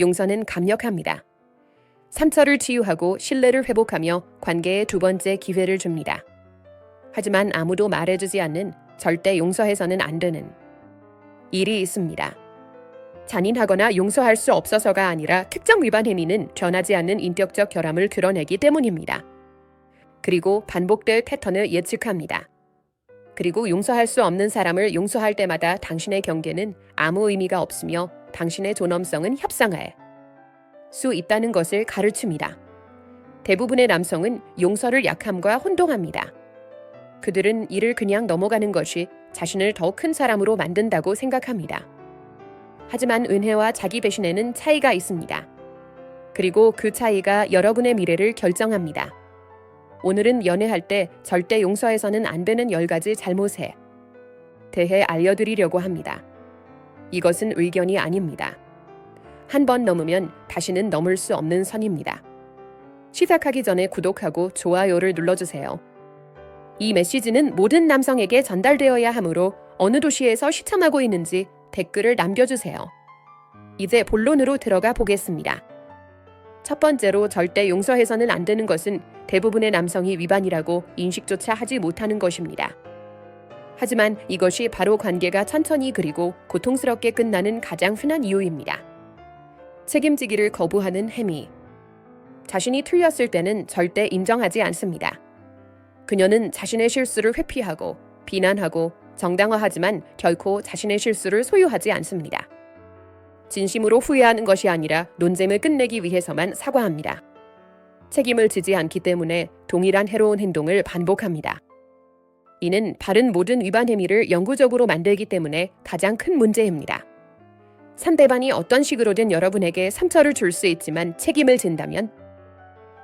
용서는 강력합니다. 상처를 치유하고 신뢰를 회복하며 관계에 두 번째 기회를 줍니다. 하지만 아무도 말해주지 않는 절대 용서해서는 안 되는 일이 있습니다. 잔인하거나 용서할 수 없어서가 아니라 특정 위반 행위는 변하지 않는 인격적 결함을 드러내기 때문입니다. 그리고 반복될 패턴을 예측합니다. 그리고 용서할 수 없는 사람을 용서할 때마다 당신의 경계는 아무 의미가 없으며 당신의 존엄성은 협상할 수 있다는 것을 가르칩니다. 대부분의 남성은 용서를 약함과 혼동합니다. 그들은 이를 그냥 넘어가는 것이 자신을 더 큰 사람으로 만든다고 생각합니다. 하지만 은혜와 자기 배신에는 차이가 있습니다. 그리고 그 차이가 여러분의 미래를 결정합니다. 오늘은 연애할 때 절대 용서해서는 안 되는 10가지 잘못에 대해 알려드리려고 합니다. 이것은 의견이 아닙니다. 한 번 넘으면 다시는 넘을 수 없는 선입니다. 시작하기 전에 구독하고 좋아요를 눌러주세요. 이 메시지는 모든 남성에게 전달되어야 하므로 어느 도시에서 시청하고 있는지 댓글을 남겨주세요. 이제 본론으로 들어가 보겠습니다. 첫 번째로 절대 용서해서는 안 되는 것은 대부분의 남성이 위반이라고 인식조차 하지 못하는 것입니다. 하지만 이것이 바로 관계가 천천히 그리고 고통스럽게 끝나는 가장 흔한 이유입니다. 책임지기를 거부하는 행위. 자신이 틀렸을 때는 절대 인정하지 않습니다. 그녀는 자신의 실수를 회피하고 비난하고 정당화하지만 결코 자신의 실수를 소유하지 않습니다. 진심으로 후회하는 것이 아니라 논쟁을 끝내기 위해서만 사과합니다. 책임을 지지 않기 때문에 동일한 해로운 행동을 반복합니다. 이는 바른 모든 위반 행위를 영구적으로 만들기 때문에 가장 큰 문제입니다. 상대방이 어떤 식으로든 여러분에게 상처를 줄 수 있지만 책임을 진다면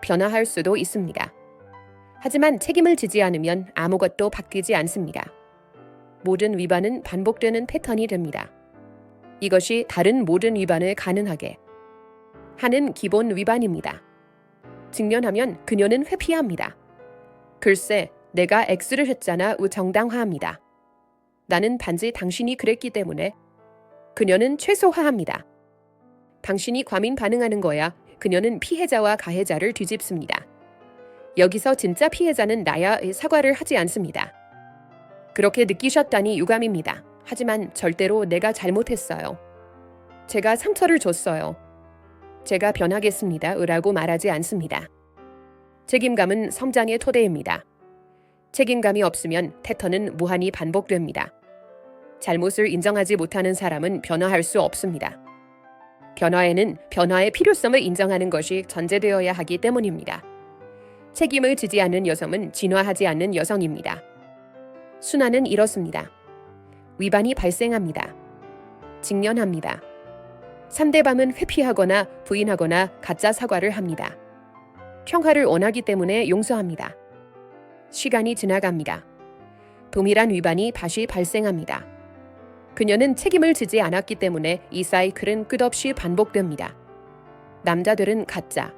변화할 수도 있습니다. 하지만 책임을 지지 않으면 아무것도 바뀌지 않습니다. 모든 위반은 반복되는 패턴이 됩니다. 이것이 다른 모든 위반을 가능하게 하는 기본 위반입니다. 직면하면 그녀는 회피합니다. 글쎄, 내가 X를 했잖아우 정당화합니다. 나는 단지 당신이 그랬기 때문에. 그녀는 최소화합니다. 당신이 과민 반응하는 거야. 그녀는 피해자와 가해자를 뒤집습니다. 여기서 진짜 피해자는 나야의 사과를 하지 않습니다. 그렇게 느끼셨다니 유감입니다. 하지만 절대로 내가 잘못했어요. 제가 상처를 줬어요. 제가 변하겠습니다. 라고 말하지 않습니다. 책임감은 성장의 토대입니다. 책임감이 없으면 패턴은 무한히 반복됩니다. 잘못을 인정하지 못하는 사람은 변화할 수 없습니다. 변화에는 변화의 필요성을 인정하는 것이 전제되어야 하기 때문입니다. 책임을 지지 않는 여성은 진화하지 않는 여성입니다. 순환은 이렇습니다. 위반이 발생합니다. 직면합니다. 상대방은 회피하거나 부인하거나 가짜 사과를 합니다. 평화를 원하기 때문에 용서합니다. 시간이 지나갑니다. 동일한 위반이 다시 발생합니다. 그녀는 책임을 지지 않았기 때문에 이 사이클은 끝없이 반복됩니다. 남자들은 가짜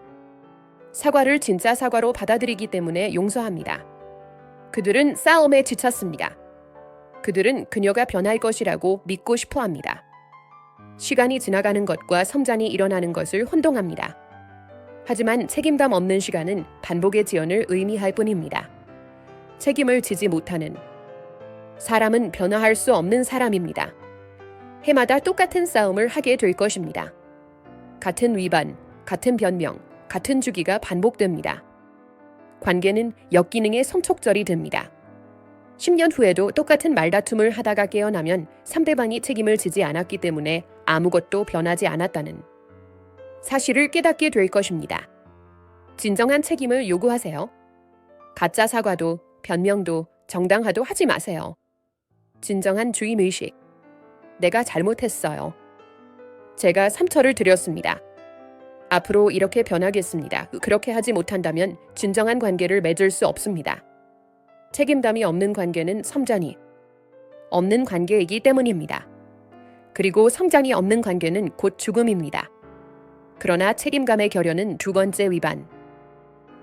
사과를 진짜 사과로 받아들이기 때문에 용서합니다. 그들은 싸움에 지쳤습니다. 그들은 그녀가 변할 것이라고 믿고 싶어 합니다. 시간이 지나가는 것과 성장이 일어나는 것을 혼동합니다. 하지만 책임감 없는 시간은 반복의 지연을 의미할 뿐입니다. 책임을 지지 못하는 사람은 변화할 수 없는 사람입니다. 해마다 똑같은 싸움을 하게 될 것입니다. 같은 위반, 같은 변명, 같은 주기가 반복됩니다. 관계는 역기능의 성촉절이 됩니다. 10년 후에도 똑같은 말다툼을 하다가 깨어나면 상대방이 책임을 지지 않았기 때문에 아무것도 변하지 않았다는 사실을 깨닫게 될 것입니다. 진정한 책임을 요구하세요. 가짜 사과도 변명도 정당화도 하지 마세요. 진정한 주인의식. 내가 잘못했어요. 제가 상처를 드렸습니다. 앞으로 이렇게 변하겠습니다. 그렇게 하지 못한다면 진정한 관계를 맺을 수 없습니다. 책임감이 없는 관계는 성장이 없는 관계이기 때문입니다. 그리고 성장이 없는 관계는 곧 죽음입니다. 그러나 책임감의 결여는 두 번째 위반,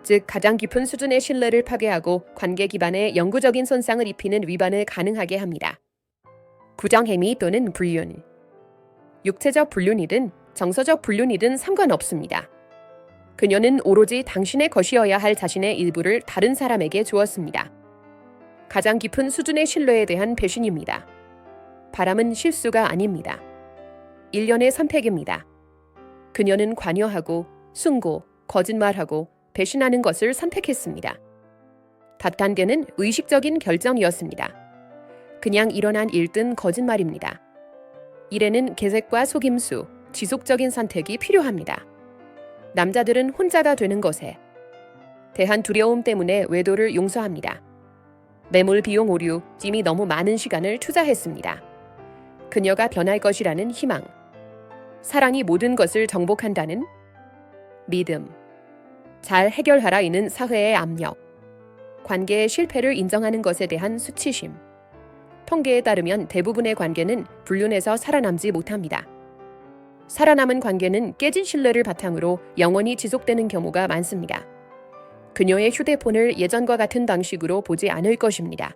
즉 가장 깊은 수준의 신뢰를 파괴하고 관계 기반에 영구적인 손상을 입히는 위반을 가능하게 합니다. 부정행위 또는 불륜. 육체적 불륜이든 정서적 불륜이든 상관없습니다. 그녀는 오로지 당신의 것이어야 할 자신의 일부를 다른 사람에게 주었습니다. 가장 깊은 수준의 신뢰에 대한 배신입니다. 바람은 실수가 아닙니다. 일련의 선택입니다. 그녀는 관여하고 숭고, 거짓말하고 배신하는 것을 선택했습니다. 닷단계는 의식적인 결정이었습니다. 그냥 일어난 일든 거짓말입니다. 일에는 계획과 속임수, 지속적인 선택이 필요합니다. 남자들은 혼자가 되는 것에 대한 두려움 때문에 외도를 용서합니다. 매몰 비용 오류, 이미 너무 많은 시간을 투자했습니다. 그녀가 변할 것이라는 희망, 사랑이 모든 것을 정복한다는 믿음, 잘 해결하라 이는 사회의 압력, 관계의 실패를 인정하는 것에 대한 수치심. 통계에 따르면 대부분의 관계는 불륜에서 살아남지 못합니다. 살아남은 관계는 깨진 신뢰를 바탕으로 영원히 지속되는 경우가 많습니다. 그녀의 휴대폰을 예전과 같은 방식으로 보지 않을 것입니다.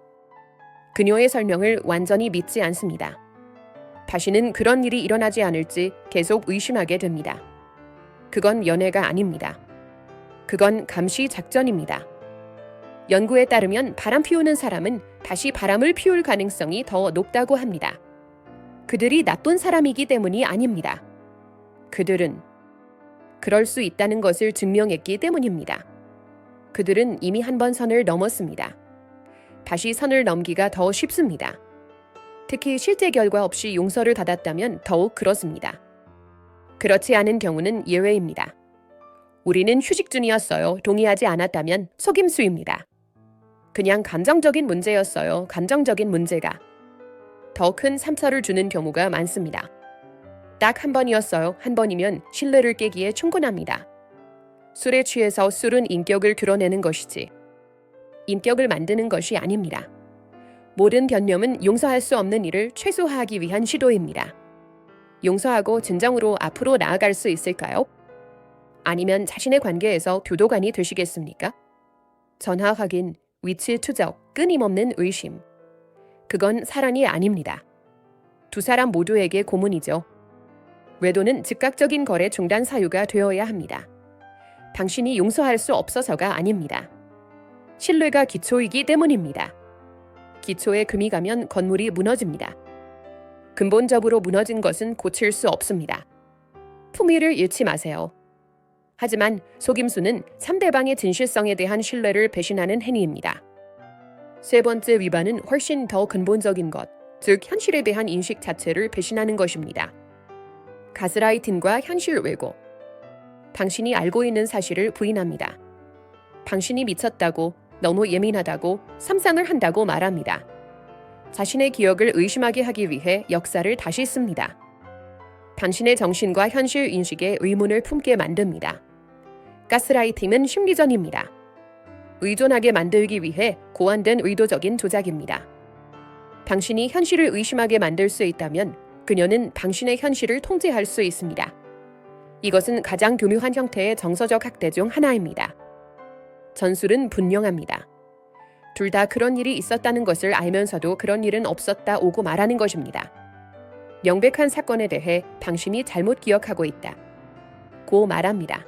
그녀의 설명을 완전히 믿지 않습니다. 다시는 그런 일이 일어나지 않을지 계속 의심하게 됩니다. 그건 연애가 아닙니다. 그건 감시 작전입니다. 연구에 따르면 바람 피우는 사람은 다시 바람을 피울 가능성이 더 높다고 합니다. 그들이 나쁜 사람이기 때문이 아닙니다. 그들은 그럴 수 있다는 것을 증명했기 때문입니다. 그들은 이미 한 번 선을 넘었습니다. 다시 선을 넘기가 더 쉽습니다. 특히 실제 결과 없이 용서를 받았다면 더욱 그렇습니다. 그렇지 않은 경우는 예외입니다. 우리는 휴식 중이었어요. 동의하지 않았다면 속임수입니다. 그냥 감정적인 문제였어요. 감정적인 문제가 더 큰 상처를 주는 경우가 많습니다. 딱 한 번이었어요. 한 번이면 신뢰를 깨기에 충분합니다. 술에 취해서 술은 인격을 드러내는 것이지 인격을 만드는 것이 아닙니다. 모든 변념은 용서할 수 없는 일을 최소화하기 위한 시도입니다. 용서하고 진정으로 앞으로 나아갈 수 있을까요? 아니면 자신의 관계에서 교도관이 되시겠습니까? 전화 확인, 위치 추적, 끊임없는 의심. 그건 사랑이 아닙니다. 두 사람 모두에게 고문이죠. 외도는 즉각적인 거래 중단 사유가 되어야 합니다. 당신이 용서할 수 없어서가 아닙니다. 신뢰가 기초이기 때문입니다. 기초에 금이 가면 건물이 무너집니다. 근본적으로 무너진 것은 고칠 수 없습니다. 품위를 잃지 마세요. 하지만 속임수는 상대방의 진실성에 대한 신뢰를 배신하는 행위입니다. 세 번째 위반은 훨씬 더 근본적인 것, 즉 현실에 대한 인식 자체를 배신하는 것입니다. 가스라이팅과 현실 왜곡. 당신이 알고 있는 사실을 부인합니다. 당신이 미쳤다고, 너무 예민하다고, 상상을 한다고 말합니다. 자신의 기억을 의심하게 하기 위해 역사를 다시 씁니다. 당신의 정신과 현실 인식에 의문을 품게 만듭니다. 가스라이팅은 심리전입니다. 의존하게 만들기 위해 고안된 의도적인 조작입니다. 당신이 현실을 의심하게 만들 수 있다면 그녀는 당신의 현실을 통제할 수 있습니다. 이것은 가장 교묘한 형태의 정서적 학대 중 하나입니다. 전술은 분명합니다. 둘 다 그런 일이 있었다는 것을 알면서도 그런 일은 없었다 오고 말하는 것입니다. 명백한 사건에 대해 당신이 잘못 기억하고 있다 고 말합니다.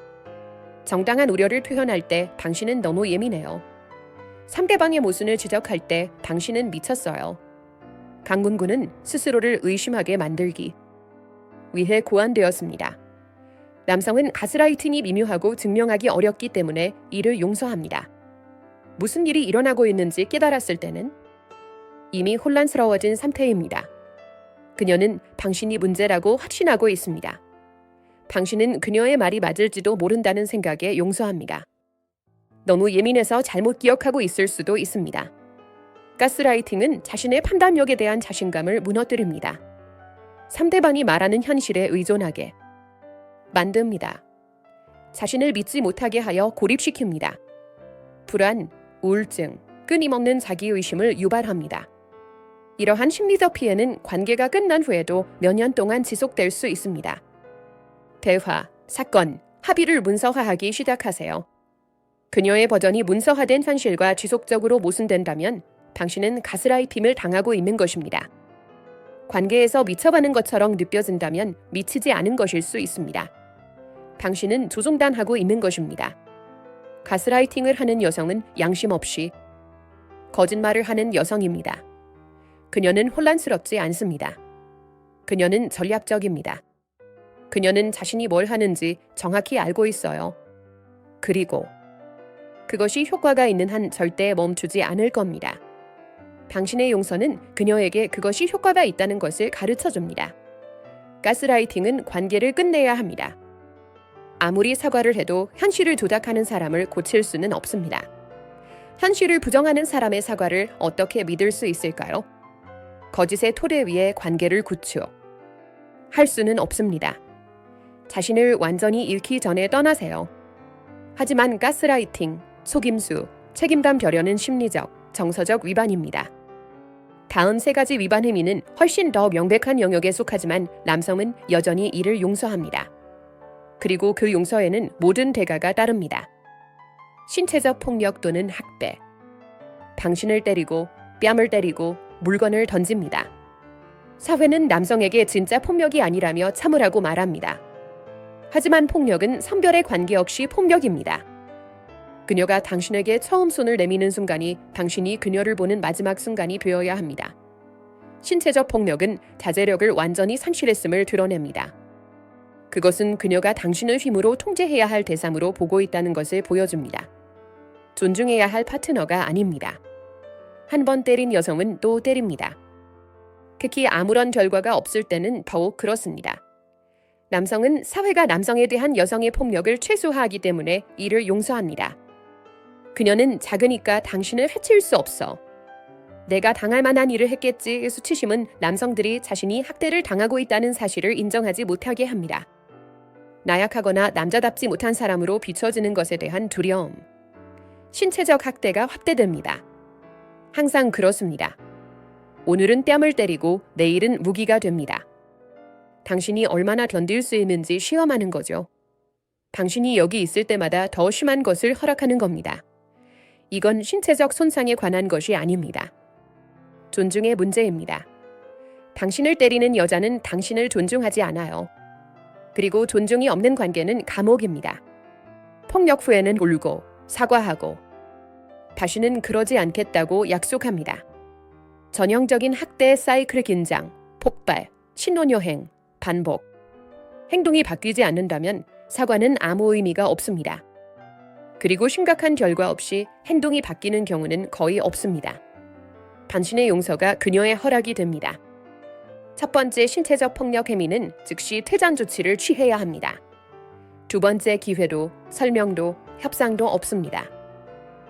정당한 우려를 표현할 때 당신은 너무 예민해요. 상대방의 모순을 지적할 때 당신은 미쳤어요. 강문구는 스스로를 의심하게 만들기 위해 고안되었습니다. 남성은 가스라이팅이 미묘하고 증명하기 어렵기 때문에 이를 용서합니다. 무슨 일이 일어나고 있는지 깨달았을 때는 이미 혼란스러워진 상태입니다. 그녀는 당신이 문제라고 확신하고 있습니다. 당신은 그녀의 말이 맞을지도 모른다는 생각에 용서합니다. 너무 예민해서 잘못 기억하고 있을 수도 있습니다. 가스라이팅은 자신의 판단력에 대한 자신감을 무너뜨립니다. 상대방이 말하는 현실에 의존하게 만듭니다. 자신을 믿지 못하게 하여 고립시킵니다. 불안, 우울증, 끊임없는 자기의심을 유발합니다. 이러한 심리적 피해는 관계가 끝난 후에도 몇 년 동안 지속될 수 있습니다. 대화, 사건, 합의를 문서화하기 시작하세요. 그녀의 버전이 문서화된 현실과 지속적으로 모순된다면 당신은 가스라이팅을 당하고 있는 것입니다. 관계에서 미쳐가는 것처럼 느껴진다면 미치지 않은 것일 수 있습니다. 당신은 조종당하고 있는 것입니다. 가스라이팅을 하는 여성은 양심 없이 거짓말을 하는 여성입니다. 그녀는 혼란스럽지 않습니다. 그녀는 전략적입니다. 그녀는 자신이 뭘 하는지 정확히 알고 있어요. 그리고 그것이 효과가 있는 한 절대 멈추지 않을 겁니다. 당신의 용서는 그녀에게 그것이 효과가 있다는 것을 가르쳐 줍니다. 가스라이팅은 관계를 끝내야 합니다. 아무리 사과를 해도 현실을 조작하는 사람을 고칠 수는 없습니다. 현실을 부정하는 사람의 사과를 어떻게 믿을 수 있을까요? 거짓의 토대 위에 관계를 구축할 수는 없습니다. 자신을 완전히 잃기 전에 떠나세요. 하지만 가스라이팅, 속임수, 책임감 배려는 심리적, 정서적 위반입니다. 다음 세 가지 위반 행위는 훨씬 더 명백한 영역에 속하지만 남성은 여전히 이를 용서합니다. 그리고 그 용서에는 모든 대가가 따릅니다. 신체적 폭력 또는 학대. 당신을 때리고 뺨을 때리고 물건을 던집니다. 사회는 남성에게 진짜 폭력이 아니라며 참으라고 말합니다. 하지만 폭력은 성별에 관계없이 폭력입니다. 그녀가 당신에게 처음 손을 내미는 순간이 당신이 그녀를 보는 마지막 순간이 되어야 합니다. 신체적 폭력은 자제력을 완전히 상실했음을 드러냅니다. 그것은 그녀가 당신을 힘으로 통제해야 할 대상으로 보고 있다는 것을 보여줍니다. 존중해야 할 파트너가 아닙니다. 한 번 때린 여성은 또 때립니다. 특히 아무런 결과가 없을 때는 더욱 그렇습니다. 남성은 사회가 남성에 대한 여성의 폭력을 최소화하기 때문에 이를 용서합니다. 그녀는 작으니까 당신을 해칠 수 없어. 내가 당할 만한 일을 했겠지. 수치심은 남성들이 자신이 학대를 당하고 있다는 사실을 인정하지 못하게 합니다. 나약하거나 남자답지 못한 사람으로 비춰지는 것에 대한 두려움. 신체적 학대가 확대됩니다. 항상 그렇습니다. 오늘은 뺨을 때리고 내일은 무기가 됩니다. 당신이 얼마나 견딜 수 있는지 시험하는 거죠. 당신이 여기 있을 때마다 더 심한 것을 허락하는 겁니다. 이건 신체적 손상에 관한 것이 아닙니다. 존중의 문제입니다. 당신을 때리는 여자는 당신을 존중하지 않아요. 그리고 존중이 없는 관계는 감옥입니다. 폭력 후에는 울고 사과하고 다시는 그러지 않겠다고 약속합니다. 전형적인 학대 사이클 긴장, 폭발, 신혼여행, 반복. 행동이 바뀌지 않는다면 사과는 아무 의미가 없습니다. 그리고 심각한 결과 없이 행동이 바뀌는 경우는 거의 없습니다. 당신의 용서가 그녀의 허락이 됩니다. 첫 번째 신체적 폭력 행위는 즉시 퇴장 조치를 취해야 합니다. 두 번째 기회도 설명도 협상도 없습니다.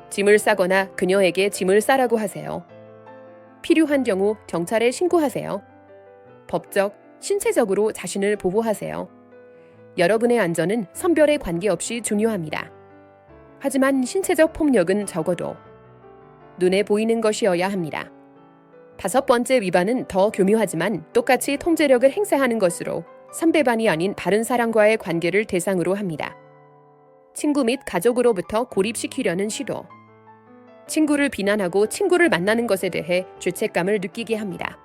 짐을 싸거나 그녀에게 짐을 싸라고 하세요. 필요한 경우 경찰에 신고하세요. 법적, 신체적으로 자신을 보호하세요. 여러분의 안전은 성별에 관계없이 중요합니다. 하지만 신체적 폭력은 적어도 눈에 보이는 것이어야 합니다. 다섯 번째 위반은 더 교묘하지만 똑같이 통제력을 행사하는 것으로 상대방이 아닌 다른 사람과의 관계를 대상으로 합니다. 친구 및 가족으로부터 고립시키려는 시도. 친구를 비난하고 친구를 만나는 것에 대해 죄책감을 느끼게 합니다.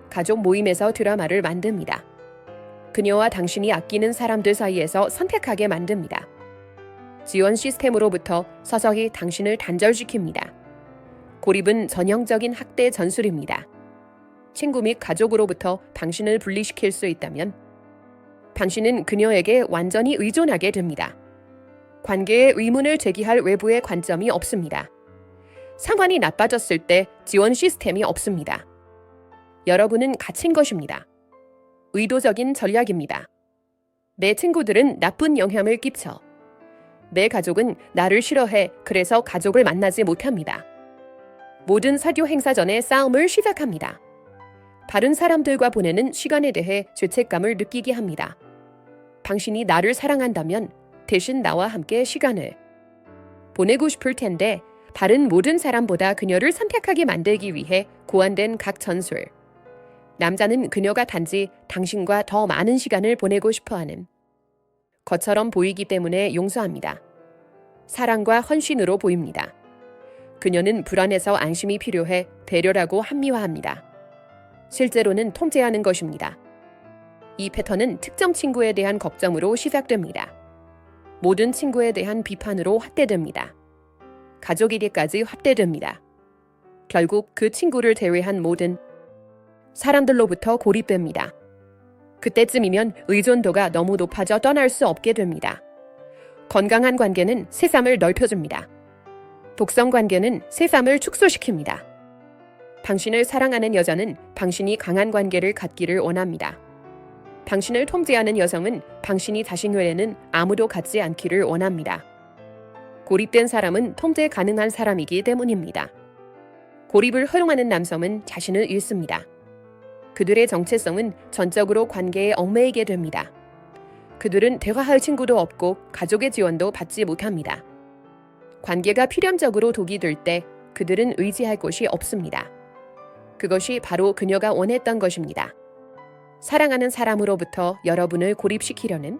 가족 모임에서 드라마를 만듭니다. 그녀와 당신이 아끼는 사람들 사이에서 선택하게 만듭니다. 지원 시스템으로부터 서서히 당신을 단절시킵니다. 고립은 전형적인 학대 전술입니다. 친구 및 가족으로부터 당신을 분리시킬 수 있다면 당신은 그녀에게 완전히 의존하게 됩니다. 관계에 의문을 제기할 외부의 관점이 없습니다. 상황이 나빠졌을 때 지원 시스템이 없습니다. 여러분은 갇힌 것입니다. 의도적인 전략입니다. 내 친구들은 나쁜 영향을 끼쳐. 내 가족은 나를 싫어해. 그래서 가족을 만나지 못합니다. 모든 사교 행사 전에 싸움을 시작합니다. 다른 사람들과 보내는 시간에 대해 죄책감을 느끼게 합니다. 당신이 나를 사랑한다면 대신 나와 함께 시간을 보내고 싶을 텐데 다른 모든 사람보다 그녀를 선택하게 만들기 위해 고안된 각 전술. 남자는 그녀가 단지 당신과 더 많은 시간을 보내고 싶어하는 것처럼 보이기 때문에 용서합니다. 사랑과 헌신으로 보입니다. 그녀는 불안해서 안심이 필요해 배려라고 합리화합니다. 실제로는 통제하는 것입니다. 이 패턴은 특정 친구에 대한 걱정으로 시작됩니다. 모든 친구에 대한 비판으로 확대됩니다. 가족에게까지 확대됩니다. 결국 그 친구를 제외한 모든 사람들로부터 고립됩니다. 그때쯤이면 의존도가 너무 높아져 떠날 수 없게 됩니다. 건강한 관계는 새삼을 넓혀줍니다. 독성 관계는 새삼을 축소시킵니다. 당신을 사랑하는 여자는 당신이 강한 관계를 갖기를 원합니다. 당신을 통제하는 여성은 당신이 자신 외에는 아무도 갖지 않기를 원합니다. 고립된 사람은 통제 가능한 사람이기 때문입니다. 고립을 허용하는 남성은 자신을 잃습니다. 그들의 정체성은 전적으로 관계에 얽매이게 됩니다. 그들은 대화할 친구도 없고 가족의 지원도 받지 못합니다. 관계가 필연적으로 독이 될 때 그들은 의지할 곳이 없습니다. 그것이 바로 그녀가 원했던 것입니다. 사랑하는 사람으로부터 여러분을 고립시키려는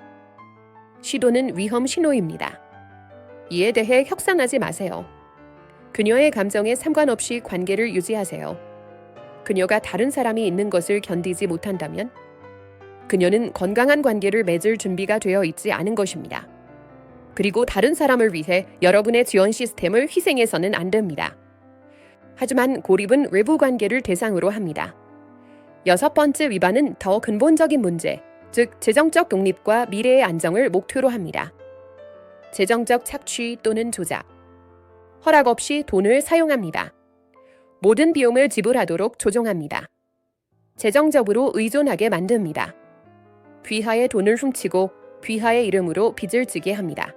시도는 위험 신호입니다. 이에 대해 혁산하지 마세요. 그녀의 감정에 상관없이 관계를 유지하세요. 그녀가 다른 사람이 있는 것을 견디지 못한다면 그녀는 건강한 관계를 맺을 준비가 되어 있지 않은 것입니다. 그리고 다른 사람을 위해 여러분의 지원 시스템을 희생해서는 안 됩니다. 하지만 고립은 외부 관계를 대상으로 합니다. 6번째 위반은 더 근본적인 문제, 즉 재정적 독립과 미래의 안정을 목표로 합니다. 재정적 착취 또는 조작, 허락 없이 돈을 사용합니다. 모든 비용을 지불하도록 조종합니다. 재정적으로 의존하게 만듭니다. 귀하의 돈을 훔치고 귀하의 이름으로 빚을 지게 합니다.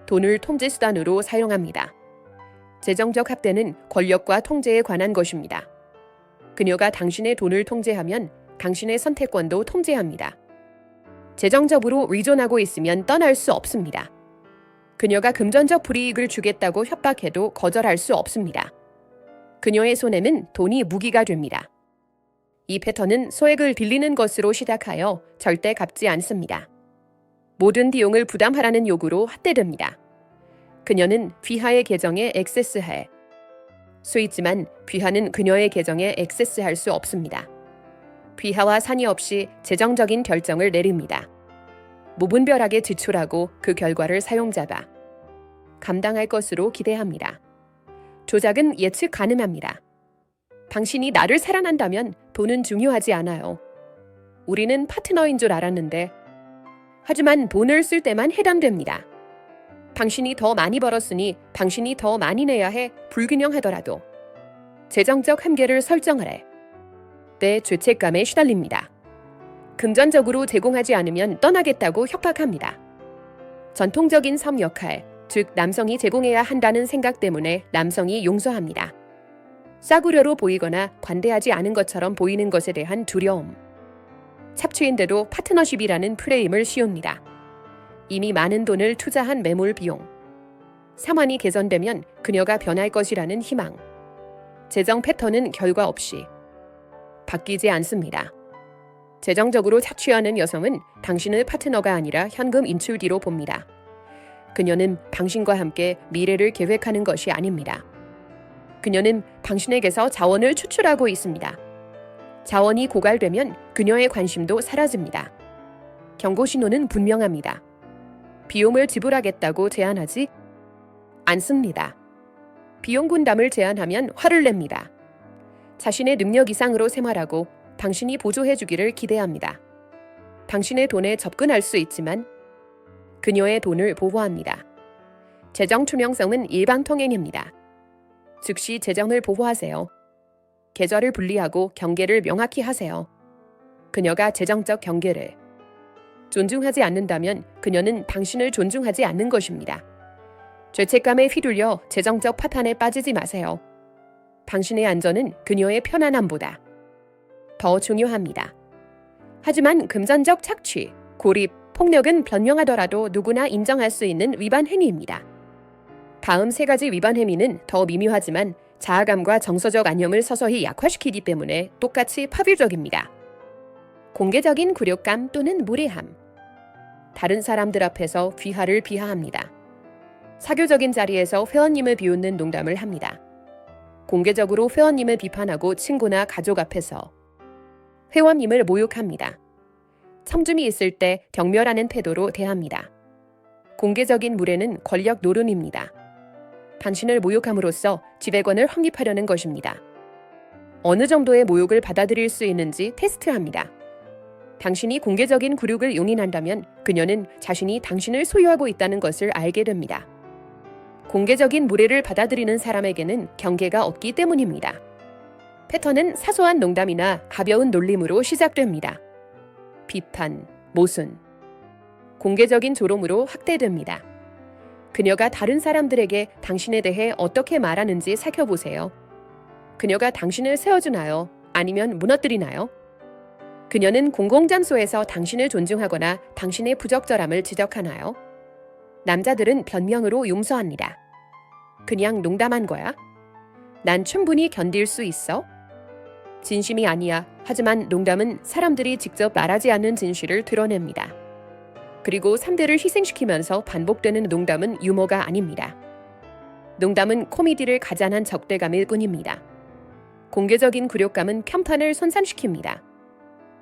돈을 통제 수단으로 사용합니다. 재정적 학대는 권력과 통제에 관한 것입니다. 그녀가 당신의 돈을 통제하면 당신의 선택권도 통제합니다. 재정적으로 의존하고 있으면 떠날 수 없습니다. 그녀가 금전적 불이익을 주겠다고 협박해도 거절할 수 없습니다. 그녀의 손에는 돈이 무기가 됩니다. 이 패턴은 소액을 빌리는 것으로 시작하여 절대 갚지 않습니다. 모든 비용을 부담하라는 요구로 확대됩니다. 그녀는 귀하의 계정에 액세스할 수 있지만 귀하는 그녀의 계정에 액세스할 수 없습니다. 귀하와 상의 없이 재정적인 결정을 내립니다. 무분별하게 지출하고 그 결과를 사용자가 감당할 것으로 기대합니다. 조작은 예측 가능합니다. 당신이 나를 사랑한다면 돈은 중요하지 않아요. 우리는 파트너인 줄 알았는데 하지만 돈을 쓸 때만 해당됩니다. 당신이 더 많이 벌었으니 당신이 더 많이 내야 해 불균형하더라도 재정적 한계를 설정하래. 내 죄책감에 시달립니다. 금전적으로 제공하지 않으면 떠나겠다고 협박합니다. 전통적인 섬 역할, 즉 남성이 제공해야 한다는 생각 때문에 남성이 용서합니다. 싸구려로 보이거나 관대하지 않은 것처럼 보이는 것에 대한 두려움. 착취인데도 파트너십이라는 프레임을 씌웁니다. 이미 많은 돈을 투자한 매몰 비용. 상황이 개선되면 그녀가 변할 것이라는 희망. 재정 패턴은 결과 없이 바뀌지 않습니다. 재정적으로 착취하는 여성은 당신을 파트너가 아니라 현금 인출기로 봅니다. 그녀는 당신과 함께 미래를 계획하는 것이 아닙니다. 그녀는 당신에게서 자원을 추출하고 있습니다. 자원이 고갈되면 그녀의 관심도 사라집니다. 경고 신호는 분명합니다. 비용을 지불하겠다고 제안하지 않습니다. 비용 분담을 제안하면 화를 냅니다. 자신의 능력 이상으로 생활하고 당신이 보조해주기를 기대합니다. 당신의 돈에 접근할 수 있지만 그녀의 돈을 보호합니다. 재정 투명성은 일방통행입니다. 즉시 재정을 보호하세요. 계좌를 분리하고 경계를 명확히 하세요. 그녀가 재정적 경계를 존중하지 않는다면 그녀는 당신을 존중하지 않는 것입니다. 죄책감에 휘둘려 재정적 파탄에 빠지지 마세요. 당신의 안전은 그녀의 편안함보다 더 중요합니다. 하지만 금전적 착취, 고립, 폭력은 변명하더라도 누구나 인정할 수 있는 위반 행위입니다. 다음 3가지 위반 행위는 더 미묘하지만 자아감과 정서적 안념을 서서히 약화시키기 때문에 똑같이 파괴적입니다. 공개적인 굴욕감 또는 무례함. 다른 사람들 앞에서 귀하를 비하합니다. 사교적인 자리에서 회원님을 비웃는 농담을 합니다. 공개적으로 회원님을 비판하고 친구나 가족 앞에서 회원님을 모욕합니다. 첨줌이 있을 때 경멸하는 태도로 대합니다. 공개적인 무례는 권력 노름입니다. 당신을 모욕함으로써 지배권을 확립하려는 것입니다. 어느 정도의 모욕을 받아들일 수 있는지 테스트합니다. 당신이 공개적인 굴욕을 용인한다면 그녀는 자신이 당신을 소유하고 있다는 것을 알게 됩니다. 공개적인 무례를 받아들이는 사람에게는 경계가 없기 때문입니다. 패턴은 사소한 농담이나 가벼운 놀림으로 시작됩니다. 비판, 모순. 공개적인 조롱으로 확대됩니다. 그녀가 다른 사람들에게 당신에 대해 어떻게 말하는지 살펴보세요. 그녀가 당신을 세워주나요? 아니면 무너뜨리나요? 그녀는 공공장소에서 당신을 존중하거나 당신의 부적절함을 지적하나요? 남자들은 변명으로 용서합니다. 그냥 농담한 거야? 난 충분히 견딜 수 있어? 진심이 아니야. 하지만 농담은 사람들이 직접 말하지 않는 진실을 드러냅니다. 그리고 상대를 희생시키면서 반복되는 농담은 유머가 아닙니다. 농담은 코미디를 가장한 적대감일 뿐입니다. 공개적인 굴욕감은 평판을 손상시킵니다.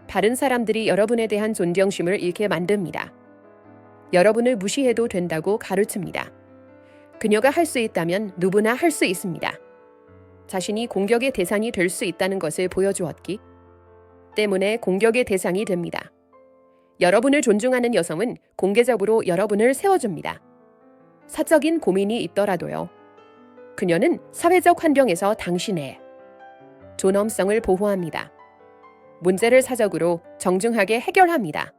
다른 사람들이 여러분에 대한 존경심을 잃게 만듭니다. 여러분을 무시해도 된다고 가르칩니다. 그녀가 할 수 있다면 누구나 할 수 있습니다. 자신이 공격의 대상이 될 수 있다는 것을 보여주었기 때문에 공격의 대상이 됩니다. 여러분을 존중하는 여성은 공개적으로 여러분을 세워줍니다. 사적인 고민이 있더라도요. 그녀는 사회적 환경에서 당신의 존엄성을 보호합니다. 문제를 사적으로 정중하게 해결합니다.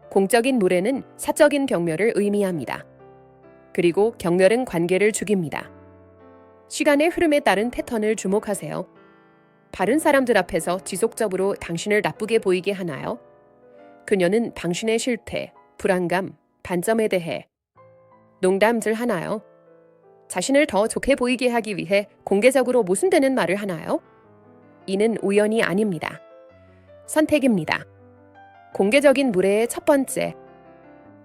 공적인 무례는 사적인 경멸을 의미합니다. 그리고 경멸은 관계를 죽입니다. 시간의 흐름에 따른 패턴을 주목하세요. 다른 사람들 앞에서 지속적으로 당신을 나쁘게 보이게 하나요? 그녀는 당신의 실패, 불안감, 단점에 대해 농담질 하나요? 자신을 더 좋게 보이게 하기 위해 공개적으로 모순되는 말을 하나요? 이는 우연이 아닙니다. 선택입니다. 공개적인 무례의 첫 번째,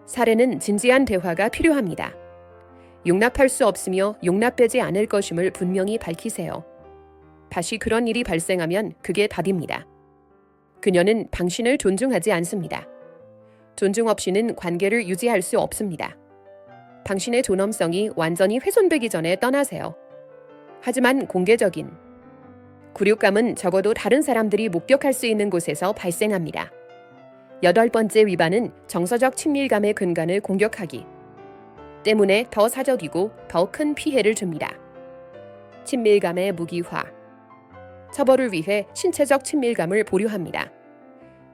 사례는 진지한 대화가 필요합니다. 용납할 수 없으며 용납되지 않을 것임을 분명히 밝히세요. 다시 그런 일이 발생하면 그게 답입니다. 그녀는 당신을 존중하지 않습니다. 존중 없이는 관계를 유지할 수 없습니다. 당신의 존엄성이 완전히 훼손되기 전에 떠나세요. 하지만 공개적인 굴욕감은 적어도 다른 사람들이 목격할 수 있는 곳에서 발생합니다. 8번째 위반은 정서적 친밀감의 근간을 공격하기 때문에 더 사적이고 더 큰 피해를 줍니다. 친밀감의 무기화. 처벌을 위해 신체적 친밀감을 보류합니다.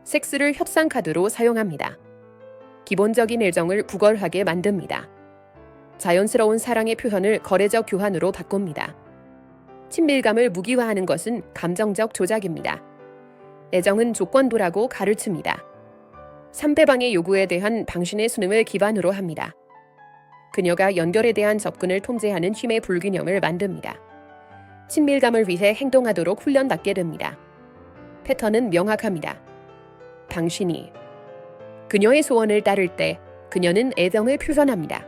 섹스를 협상 카드로 사용합니다. 기본적인 애정을 구걸하게 만듭니다. 자연스러운 사랑의 표현을 거래적 교환으로 바꿉니다. 친밀감을 무기화하는 것은 감정적 조작입니다. 애정은 조건부라고 가르칩니다. 상대방의 요구에 대한 당신의 수능을 기반으로 합니다. 그녀가 연결에 대한 접근을 통제하는 힘의 불균형을 만듭니다. 친밀감을 위해 행동하도록 훈련받게 됩니다. 패턴은 명확합니다. 당신이 그녀의 소원을 따를 때 그녀는 애정을 표현합니다.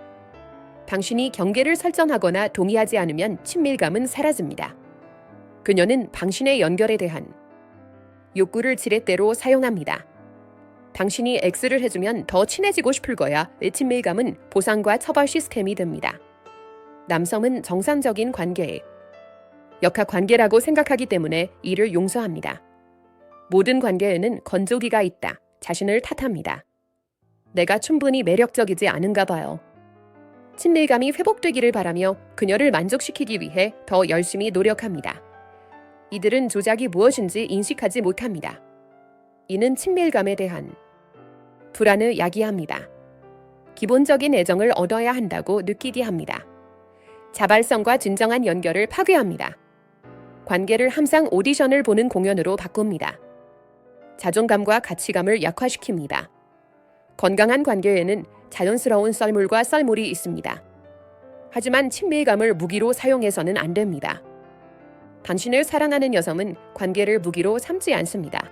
당신이 경계를 설정하거나 동의하지 않으면 친밀감은 사라집니다. 그녀는 당신의 연결에 대한 욕구를 지렛대로 사용합니다. 당신이 X를 해주면 더 친해지고 싶을 거야. 의 친밀감은 보상과 처벌 시스템이 됩니다. 남성은 정상적인 관계에 역학관계라고 생각하기 때문에 이를 용서합니다. 모든 관계에는 건조기가 있다. 자신을 탓합니다. 내가 충분히 매력적이지 않은가 봐요. 친밀감이 회복되기를 바라며 그녀를 만족시키기 위해 더 열심히 노력합니다. 이들은 조작이 무엇인지 인식하지 못합니다. 이는 친밀감에 대한 불안을 야기합니다. 기본적인 애정을 얻어야 한다고 느끼게 합니다. 자발성과 진정한 연결을 파괴합니다. 관계를 항상 오디션을 보는 공연으로 바꿉니다. 자존감과 가치감을 약화시킵니다. 건강한 관계에는 자연스러운 썰물과 썰물이 있습니다. 하지만 친밀감을 무기로 사용해서는 안 됩니다. 당신을 사랑하는 여성은 관계를 무기로 삼지 않습니다.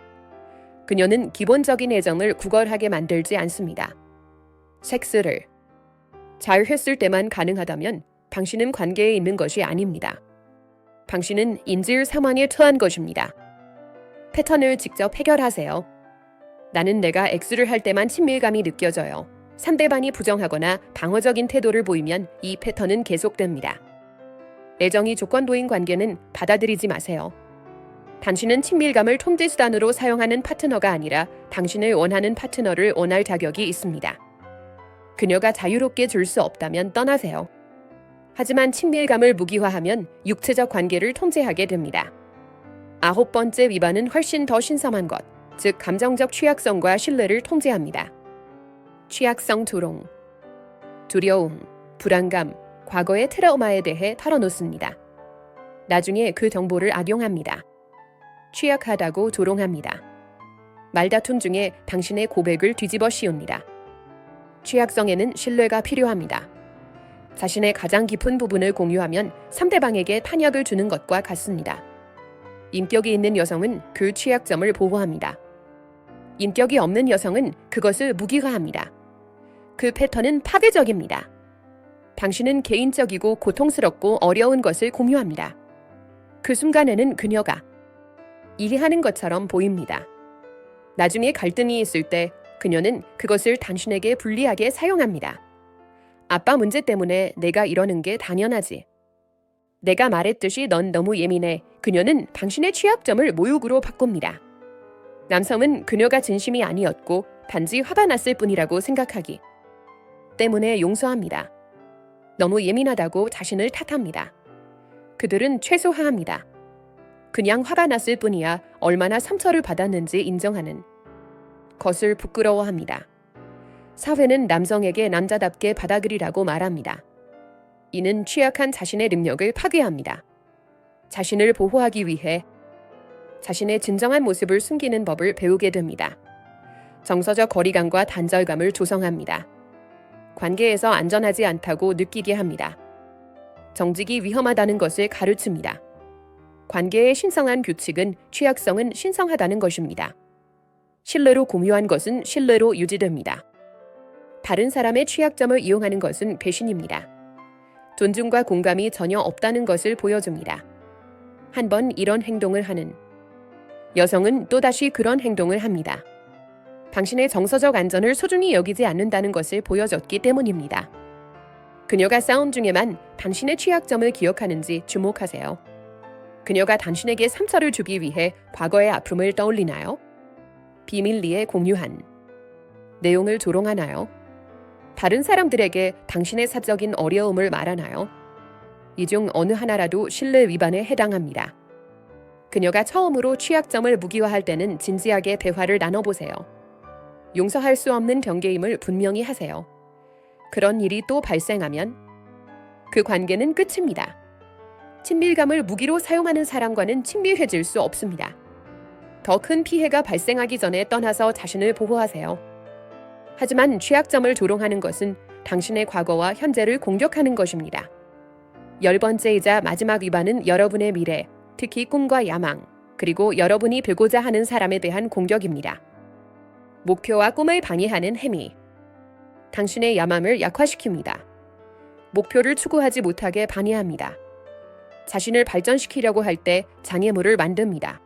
그녀는 기본적인 애정을 구걸하게 만들지 않습니다. 섹스를 잘 했을 때만 가능하다면 당신은 관계에 있는 것이 아닙니다. 당신은 인질 상황에 처한 것입니다. 패턴을 직접 해결하세요. 나는 내가 X를 할 때만 친밀감이 느껴져요. 상대방이 부정하거나 방어적인 태도를 보이면 이 패턴은 계속됩니다. 애정이 조건도인 관계는 받아들이지 마세요. 당신은 친밀감을 통제 수단으로 사용하는 파트너가 아니라 당신을 원하는 파트너를 원할 자격이 있습니다. 그녀가 자유롭게 줄 수 없다면 떠나세요. 하지만 친밀감을 무기화하면 육체적 관계를 통제하게 됩니다. 9번째 위반은 훨씬 더 신성한 것, 즉 감정적 취약성과 신뢰를 통제합니다. 취약성 조롱, 두려움, 불안감, 과거의 트라우마에 대해 털어놓습니다. 나중에 그 정보를 악용합니다. 취약하다고 조롱합니다. 말다툼 중에 당신의 고백을 뒤집어 씌웁니다. 취약성에는 신뢰가 필요합니다. 자신의 가장 깊은 부분을 공유하면 상대방에게 탄약을 주는 것과 같습니다. 인격이 있는 여성은 그 취약점을 보호합니다. 인격이 없는 여성은 그것을 무기화합니다. 그 패턴은 파괴적입니다. 당신은 개인적이고 고통스럽고 어려운 것을 공유합니다. 그 순간에는 그녀가 이해하는 것처럼 보입니다. 나중에 갈등이 있을 때 그녀는 그것을 당신에게 불리하게 사용합니다. 아빠 문제 때문에 내가 이러는 게 당연하지. 내가 말했듯이 넌 너무 예민해. 그녀는 당신의 취약점을 모욕으로 바꿉니다. 남성은 그녀가 진심이 아니었고 단지 화가 났을 뿐이라고 생각하기 때문에 용서합니다. 너무 예민하다고 자신을 탓합니다. 그들은 최소화합니다. 그냥 화가 났을 뿐이야 얼마나 상처를 받았는지 인정하는 것을 부끄러워합니다. 사회는 남성에게 남자답게 받아들이라고 말합니다. 이는 취약한 자신의 능력을 파괴합니다. 자신을 보호하기 위해 자신의 진정한 모습을 숨기는 법을 배우게 됩니다. 정서적 거리감과 단절감을 조성합니다. 관계에서 안전하지 않다고 느끼게 합니다. 정직이 위험하다는 것을 가르칩니다. 관계의 신성한 규칙은 취약성은 신성하다는 것입니다. 신뢰로 공유한 것은 신뢰로 유지됩니다. 다른 사람의 취약점을 이용하는 것은 배신입니다. 존중과 공감이 전혀 없다는 것을 보여줍니다. 한 번 이런 행동을 하는 여성은 또다시 그런 행동을 합니다. 당신의 정서적 안전을 소중히 여기지 않는다는 것을 보여줬기 때문입니다. 그녀가 싸움 중에만 당신의 취약점을 기억하는지 주목하세요. 그녀가 당신에게 상처를 주기 위해 과거의 아픔을 떠올리나요? 비밀리에 공유한 내용을 조롱하나요? 다른 사람들에게 당신의 사적인 어려움을 말하나요? 이 중 어느 하나라도 신뢰 위반에 해당합니다. 그녀가 처음으로 취약점을 무기화할 때는 진지하게 대화를 나눠보세요. 용서할 수 없는 경계임을 분명히 하세요. 그런 일이 또 발생하면 그 관계는 끝입니다. 친밀감을 무기로 사용하는 사람과는 친밀해질 수 없습니다. 더 큰 피해가 발생하기 전에 떠나서 자신을 보호하세요. 하지만 취약점을 조롱하는 것은 당신의 과거와 현재를 공격하는 것입니다. 10번째이자 마지막 위반은 여러분의 미래, 특히 꿈과 야망, 그리고 여러분이 되고자 하는 사람에 대한 공격입니다. 목표와 꿈을 방해하는 행위. 당신의 야망을 약화시킵니다. 목표를 추구하지 못하게 방해합니다. 자신을 발전시키려고 할 때 장애물을 만듭니다.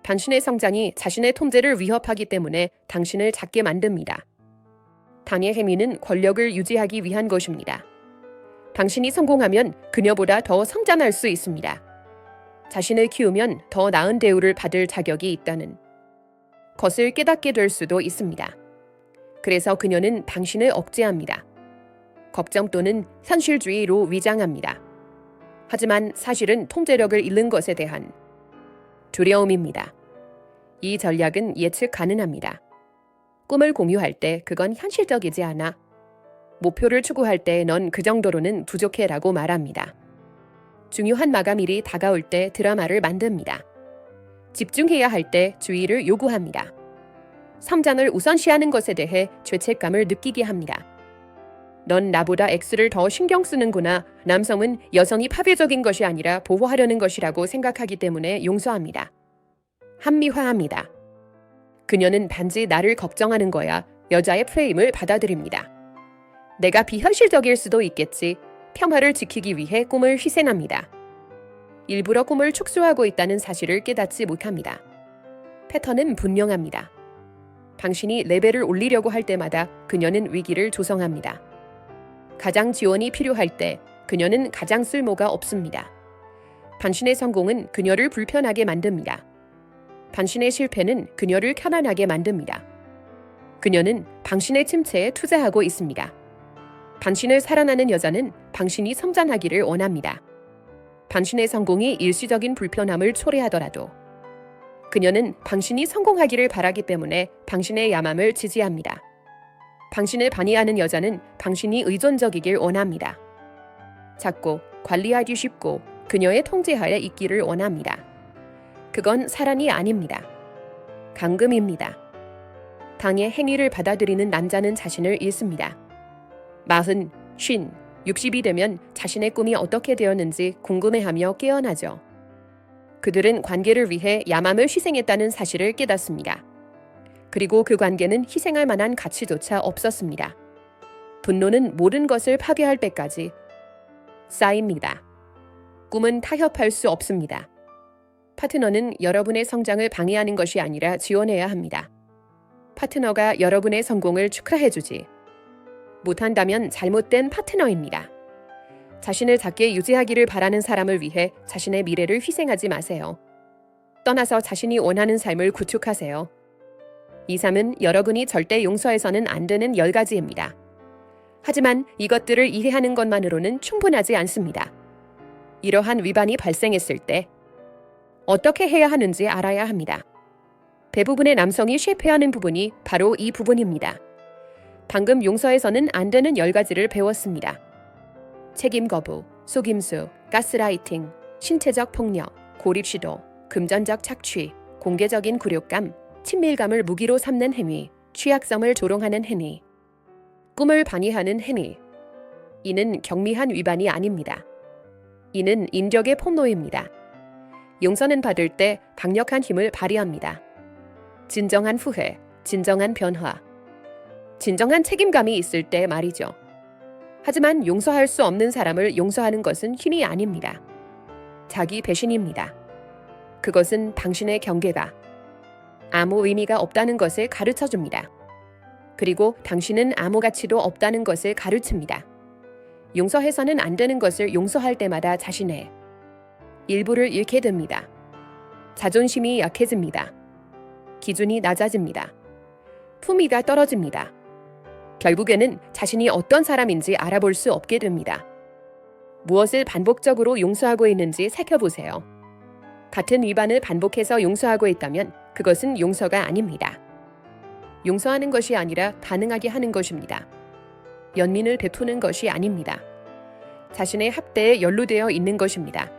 당신의 성장이 자신의 통제를 위협하기 때문에 당신을 작게 만듭니다. 당의 행위는 권력을 유지하기 위한 것입니다. 당신이 성공하면 그녀보다 더 성장할 수 있습니다. 자신을 키우면 더 나은 대우를 받을 자격이 있다는 것을 깨닫게 될 수도 있습니다. 그래서 그녀는 당신을 억제합니다. 걱정 또는 현실주의로 위장합니다. 하지만 사실은 통제력을 잃는 것에 대한 두려움입니다. 이 전략은 예측 가능합니다. 꿈을 공유할 때 그건 현실적이지 않아. 목표를 추구할 때 넌 그 정도로는 부족해라고 말합니다. 중요한 마감일이 다가올 때 드라마를 만듭니다. 집중해야 할 때 주의를 요구합니다. 성장을 우선시하는 것에 대해 죄책감을 느끼게 합니다. 넌 나보다 X를 더 신경 쓰는구나. 남성은 여성이 파괴적인 것이 아니라 보호하려는 것이라고 생각하기 때문에 용서합니다. 합리화합니다. 그녀는 단지 나를 걱정하는 거야. 여자의 프레임을 받아들입니다. 내가 비현실적일 수도 있겠지. 평화를 지키기 위해 꿈을 희생합니다. 일부러 꿈을 축소하고 있다는 사실을 깨닫지 못합니다. 패턴은 분명합니다. 당신이 레벨을 올리려고 할 때마다 그녀는 위기를 조성합니다. 가장 지원이 필요할 때 그녀는 가장 쓸모가 없습니다. 당신의 성공은 그녀를 불편하게 만듭니다. 당신의 실패는 그녀를 편안하게 만듭니다. 그녀는 당신의 침체에 투자하고 있습니다. 당신을 사랑하는 여자는 당신이 성장하기를 원합니다. 당신의 성공이 일시적인 불편함을 초래하더라도 그녀는 당신이 성공하기를 바라기 때문에 당신의 야망을 지지합니다. 당신을 반의하는 여자는 당신이 의존적이길 원합니다. 작고 관리하기 쉽고 그녀의 통제하에 있기를 원합니다. 그건 사랑이 아닙니다. 감금입니다. 당의 행위를 받아들이는 남자는 자신을 잃습니다. 40, 50, 60이 되면 자신의 꿈이 어떻게 되었는지 궁금해하며 깨어나죠. 그들은 관계를 위해 야망을 희생했다는 사실을 깨닫습니다. 그리고 그 관계는 희생할 만한 가치조차 없었습니다. 분노는 모든 것을 파괴할 때까지 쌓입니다. 꿈은 타협할 수 없습니다. 파트너는 여러분의 성장을 방해하는 것이 아니라 지원해야 합니다. 파트너가 여러분의 성공을 축하해주지 못한다면 잘못된 파트너입니다. 자신을 작게 유지하기를 바라는 사람을 위해 자신의 미래를 희생하지 마세요. 떠나서 자신이 원하는 삶을 구축하세요. 이 삶은 여러분이 절대 용서해서는 안 되는 10가지입니다. 하지만 이것들을 이해하는 것만으로는 충분하지 않습니다. 이러한 위반이 발생했을 때 어떻게 해야 하는지 알아야 합니다. 대부분의 남성이 실패하는 부분이 바로 이 부분입니다. 방금 용서해서는 안 되는 10가지를 배웠습니다. 책임 거부, 속임수, 가스라이팅, 신체적 폭력, 고립시도, 금전적 착취, 공개적인 굴욕감, 친밀감을 무기로 삼는 행위, 취약성을 조롱하는 행위, 꿈을 방해하는 행위. 이는 경미한 위반이 아닙니다. 이는 인격의 폭로입니다. 용서는 받을 때 강력한 힘을 발휘합니다. 진정한 후회, 진정한 변화, 진정한 책임감이 있을 때 말이죠. 하지만 용서할 수 없는 사람을 용서하는 것은 힘이 아닙니다. 자기 배신입니다. 그것은 당신의 경계가 아무 의미가 없다는 것을 가르쳐줍니다. 그리고 당신은 아무 가치도 없다는 것을 가르칩니다. 용서해서는 안 되는 것을 용서할 때마다 자신의 일부를 잃게 됩니다. 자존심이 약해집니다. 기준이 낮아집니다. 품위가 떨어집니다. 결국에는 자신이 어떤 사람인지 알아볼 수 없게 됩니다. 무엇을 반복적으로 용서하고 있는지 살펴보세요. 같은 위반을 반복해서 용서하고 있다면 그것은 용서가 아닙니다. 용서하는 것이 아니라 반응하게 하는 것입니다. 연민을 베푸는 것이 아닙니다. 자신의 학대에 연루되어 있는 것입니다.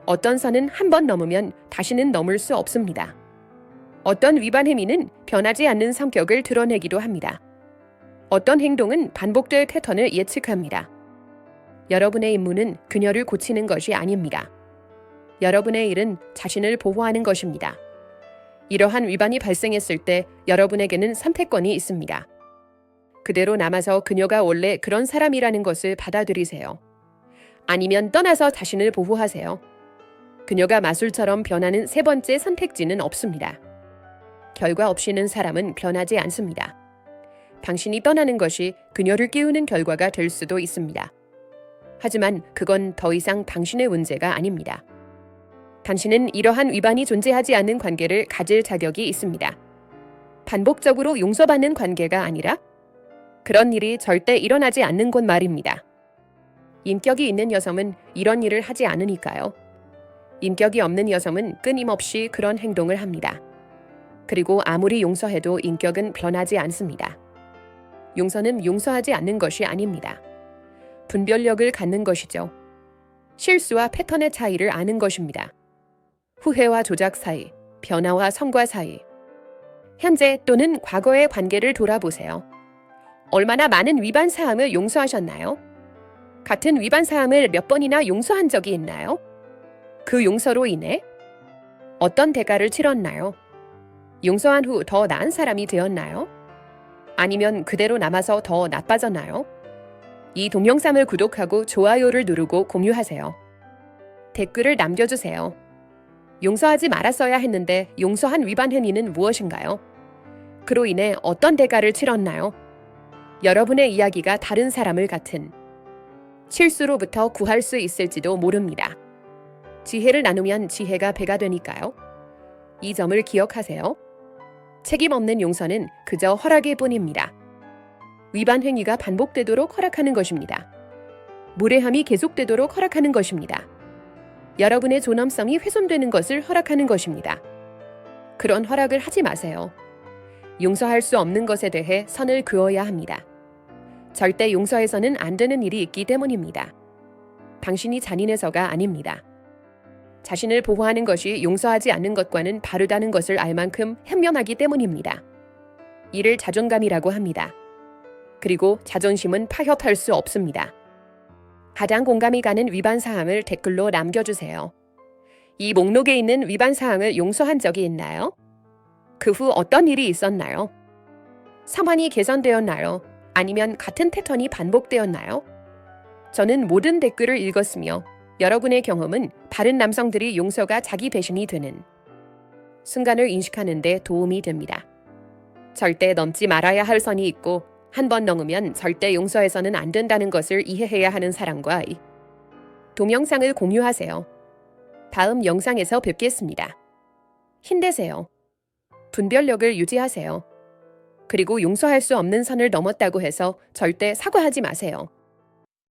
어떤 선은 한 번 넘으면 다시는 넘을 수 없습니다. 어떤 위반 행위는 변하지 않는 성격을 드러내기도 합니다. 어떤 행동은 반복될 패턴을 예측합니다. 여러분의 임무는 그녀를 고치는 것이 아닙니다. 여러분의 일은 자신을 보호하는 것입니다. 이러한 위반이 발생했을 때 여러분에게는 선택권이 있습니다. 그대로 남아서 그녀가 원래 그런 사람이라는 것을 받아들이세요. 아니면 떠나서 자신을 보호하세요. 그녀가 마술처럼 변하는 세 번째 선택지는 없습니다. 결과 없이는 사람은 변하지 않습니다. 당신이 떠나는 것이 그녀를 깨우는 결과가 될 수도 있습니다. 하지만 그건 더 이상 당신의 문제가 아닙니다. 당신은 이러한 위반이 존재하지 않는 관계를 가질 자격이 있습니다. 반복적으로 용서받는 관계가 아니라 그런 일이 절대 일어나지 않는 곳 말입니다. 인격이 있는 여성은 이런 일을 하지 않으니까요. 인격이 없는 여성은 끊임없이 그런 행동을 합니다. 그리고 아무리 용서해도 인격은 변하지 않습니다. 용서는 용서하지 않는 것이 아닙니다. 분별력을 갖는 것이죠. 실수와 패턴의 차이를 아는 것입니다. 후회와 조작 사이, 변화와 성과 사이. 현재 또는 과거의 관계를 돌아보세요. 얼마나 많은 위반 사항을 용서하셨나요? 같은 위반 사항을 몇 번이나 용서한 적이 있나요? 그 용서로 인해 어떤 대가를 치렀나요? 용서한 후 더 나은 사람이 되었나요? 아니면 그대로 남아서 더 나빠졌나요? 이 동영상을 구독하고 좋아요를 누르고 공유하세요. 댓글을 남겨주세요. 용서하지 말았어야 했는데 용서한 위반 행위는 무엇인가요? 그로 인해 어떤 대가를 치렀나요? 여러분의 이야기가 다른 사람을 같은 실수로부터 구할 수 있을지도 모릅니다. 지혜를 나누면 지혜가 배가 되니까요. 이 점을 기억하세요. 책임 없는 용서는 그저 허락일 뿐입니다. 위반 행위가 반복되도록 허락하는 것입니다. 무례함이 계속되도록 허락하는 것입니다. 여러분의 존엄성이 훼손되는 것을 허락하는 것입니다. 그런 허락을 하지 마세요. 용서할 수 없는 것에 대해 선을 그어야 합니다. 절대 용서해서는 안 되는 일이 있기 때문입니다. 당신이 잔인해서가 아닙니다. 자신을 보호하는 것이 용서하지 않는 것과는 다르다는 것을 알 만큼 현명하기 때문입니다. 이를 자존감이라고 합니다. 그리고 자존심은 파협할 수 없습니다. 가장 공감이 가는 위반 사항을 댓글로 남겨주세요. 이 목록에 있는 위반 사항을 용서한 적이 있나요? 그 후 어떤 일이 있었나요? 상황이 개선되었나요? 아니면 같은 패턴이 반복되었나요? 저는 모든 댓글을 읽었으며 여러분의 경험은 다른 남성들이 용서가 자기 배신이 되는 순간을 인식하는 데 도움이 됩니다. 절대 넘지 말아야 할 선이 있고 한 번 넘으면 절대 용서해서는 안 된다는 것을 이해해야 하는 사람과 동영상을 공유하세요. 다음 영상에서 뵙겠습니다. 힘내세요. 분별력을 유지하세요. 그리고 용서할 수 없는 선을 넘었다고 해서 절대 사과하지 마세요.